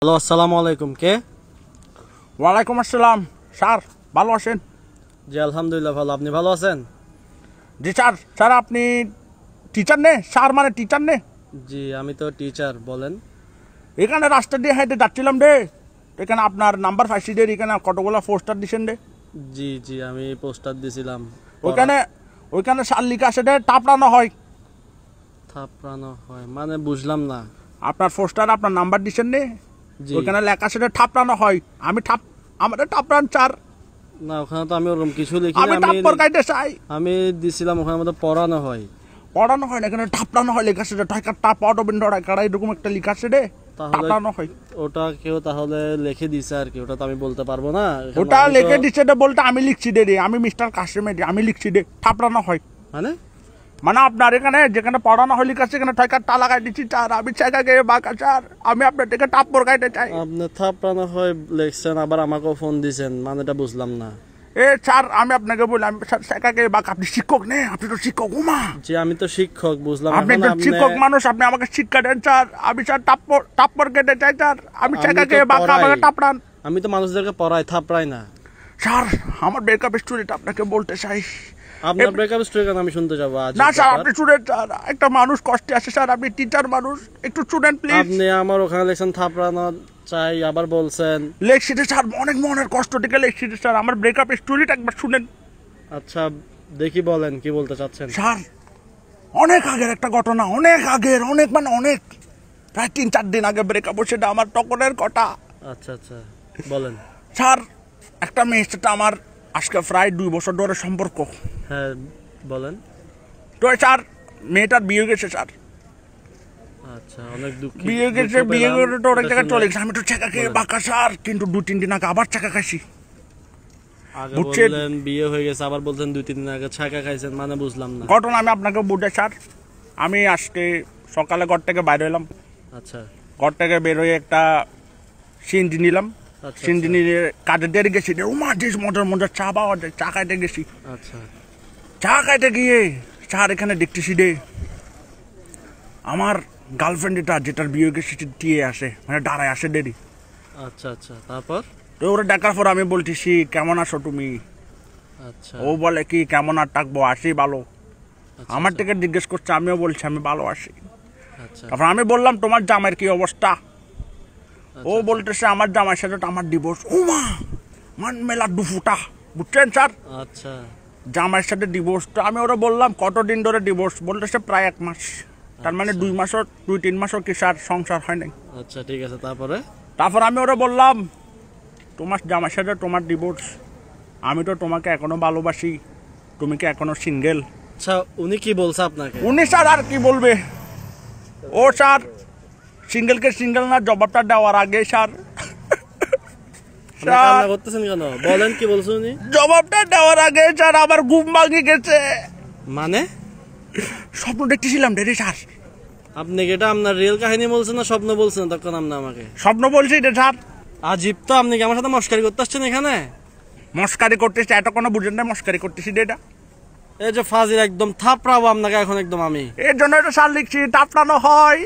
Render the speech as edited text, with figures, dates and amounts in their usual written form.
Hello, আসসালামু আলাইকুম। কে? ওয়ালাইকুম আসসালাম। স্যার ভালো আছেন? জি আলহামদুলিল্লাহ ভালো। আপনি ভালো আছেন? জি স্যার। স্যার আপনি টিচার নে? স্যার মানে টিচার নে? জি আমি তো টিচার। বলেন। এখানে রাস্তা দিয়ে হেঁটে যাচ্ছিলাম রে, এখানে আপনার নাম্বার পাইছি রে, এখানে কতগুলো পোস্টার দিছেন রে। জি জি আমি পোস্টার দিছিলাম। ওইখানে স্যার লিখা আছে রে, টাপড়ানো হয়। থাপড়ানো হয় মানে বুঝলাম না। আপনার পোস্টার আপনার নাম্বার দিছেন রে, জি ওইখানে লেখা আছে রে ঠাপড়ানো হয়। আমাদের টাপড়ান স্যার। না, ওখানে তো আমি ওরকম কিছু লিখি আমি না। টাপ্পর কাইতে চাই। আমি দিছিলাম ওখানে মধ্যে পড়ানো হয়। পড়ানো হয় না, এখানে ঠাপড়ানো হয় লেখা আছে রে। ঢাকা টাপ অটোবিন্দ ঢাকা এরকম একটা লেখা আছে রে, তাহলে টাপড়ানো হয়। ওটা কেউ তাহলে লিখে দিছে আর কি, ওটা তো আমি বলতে পারবো না। ওটা লিখে দিচ্ছে রে বলতে আমি লিখছি রে, আমি মিস্টার কাশিমের আমি লিখছি রে, ঠাপড়ানো হয় মানে মানে আপনার এখানে যেখানে পড়ানো হয় লিখা আছে এখানে ঠয়কার টা লাগাই দিচ্ছি স্যার। আমি ছেঁকা গিয়ে বাঁকা স্যার, আমি আপনার থেকে টাপ্পর গাইতে চাই। আপনি থাপড়ানো হয় লিখছেন, আবার আমাকেও ফোন দিছেন, মানেটা বুঝলাম না। এ স্যার আমি আপনাকে বলি, আমি ছেঁকা গিয়ে বাঁকা। আপনি শিক্ষক নে? আপনি তো শিক্ষক। উমা, জি আমি তো শিক্ষক, বুঝলাম। আপনি তো শিক্ষক মানুষ, আপনি আমাকে শিক্ষা দেন স্যার। আমি স্যার টাপ্পর কেটে চাই স্যার। আমি ছেঁকা গিয়ে বাঁকা, আমাকে টাপড়ান। আমি তো মানুষদেরকে পড়াই, থাপড়াই না। স্যার আমার ব্রেকআপ স্টোরিটা আপনাকে বলতে চাই। আপনার ব্রেকআপ স্টোরি কেন আমি শুনতে যাবো আজ? না স্যার আপনি স্টুডেন্ট স্যার, একটা মানুষ কষ্টে আছে স্যার, আপনি টিচার মানুষ, একটু স্টুডেন্ট প্লিজ। আপনি আমার ওখানে লেখছেন থাপড়ানো চাই, আবার বলছেন। লেখছিতে স্যার, অনেক মনের কষ্ট থেকে লেখছিতে স্যার। আমার ব্রেকআপ স্টোরিটা একবার শুনেন। আচ্ছা দেখি, বলেন কি বলতে চাচ্ছেন। স্যার অনেক আগের একটা ঘটনা, অনেক আগের, অনেক মানে অনেক, প্রায় 3-4 দিন আগে ব্রেকআপ হচ্ছে, সেটা আমার টকরের কথা। আচ্ছা আচ্ছা বলেন। স্যার একটা মেয়ের সাথে আমার আজকে প্রায় 2 বছর ধরে সম্পর্ক। হ্যাঁ বলেন। তো স্যার মেয়েটার বিয়ে গেছে স্যার। আচ্ছা অনেক দুঃখ। বিয়ে গেছে, বিয়ে করে তো অনেক জায়গায় চলে গেছে। আমি তো ছেঁকা খেয়ে বাঁকা স্যার, কিন্তু 2-3 দিন আগে আবার ছেঁকা খাইছি। আগে বললেন বিয়ে হয়ে গেছে, আবার বলতেন 2-3 দিন আগে ছাকা খাইছেন, মানে বুঝলাম না ঘটনা। আমি আপনাকে বুঝাই স্যার। আমি আজকে সকালে ঘর থেকে বাইরে হলাম। আচ্ছা ঘর থেকে বের হয়ে একটা সিএনজি নিলাম। আচ্ছা সিএনজি নিয়ে কাজের দেরি গেছি, উমা যে মজার মজার চা পাওয়া যায়, চা খাইতে গেছি। আচ্ছা চা খাইতে গিয়ে স্যার এখানে দেখতেছি রে, আমার গার্লফ্রেন্ড যেটার বিয়ে গেছে দিয়ে আসে, মানে দাঁড়ায় আসে দেরি। আচ্ছা আচ্ছা তারপর? তো ওরা দেখার পর আমি বলতেছি কেমন আছো তুমি? আচ্ছা ও বলে কি কেমন আর থাকবো, আসি ভালো। আমার থেকে জিজ্ঞেস করছে, আমিও বলছি আমি ভালো আছি। আচ্ছা তারপর আমি বললাম তোমার জামাইয়ের কি অবস্থা? ও বলতেছে আমার জামাইয়ের সাথে আমার ডিভোর্স। উমা মান মেলা দুফুটা, বুঝছেন স্যার? আচ্ছা জামাইয়ের সাথে ডিভোর্স। তো আমি ওরা বললাম কতদিন ধরে ডিভোর্স? বলতেছে প্রায় 1 মাস। তার মানে 2 মাসও 2-3 মাসও কি স্যার সংসার হয় নাই। আচ্ছা ঠিক আছে তারপরে? তারপর আমি ওরা বললাম তোমার জামাইয়ের সাথে তোমার ডিভোর্স, আমি তো তোমাকে এখনো ভালোবাসি, তুমি কি এখনো সিঙ্গেল? আচ্ছা উনি কি বলছে আপনাকে? উনি স্যার আর কি বলবে, ও স্যার সিঙ্গেলকে সিঙ্গেল না জবাবটা দেওয়ার আগে স্যার কান্না করতেছেন কেন? বলেন কি বলছে উনি? জবাবটা দেওয়ার আগে স্যার আমার ঘুম ভাঙে গেছে। মানে স্বপ্ন দেখতেছিলাম রে স্যার। আপনি কি এটা আপনার রিয়েল কাহিনী বলছেন না স্বপ্ন বলছেন? তখন আপনি আমাকে স্বপ্ন বলছি রে স্যার। আজীব তো, আপনি কি আমার সাথে মস্কারি করতে আসছেন এখানে? মস্কারি করতেছি, এটা কোনো বুঝেন না, মস্কারি করতেছি রে এটা। এই যে ফাজিল, একদম থাপড়াবো আপনাকে এখন একদম আমি। এর জন্য এটা স্যার লিখছি টাপড়ানো হয়।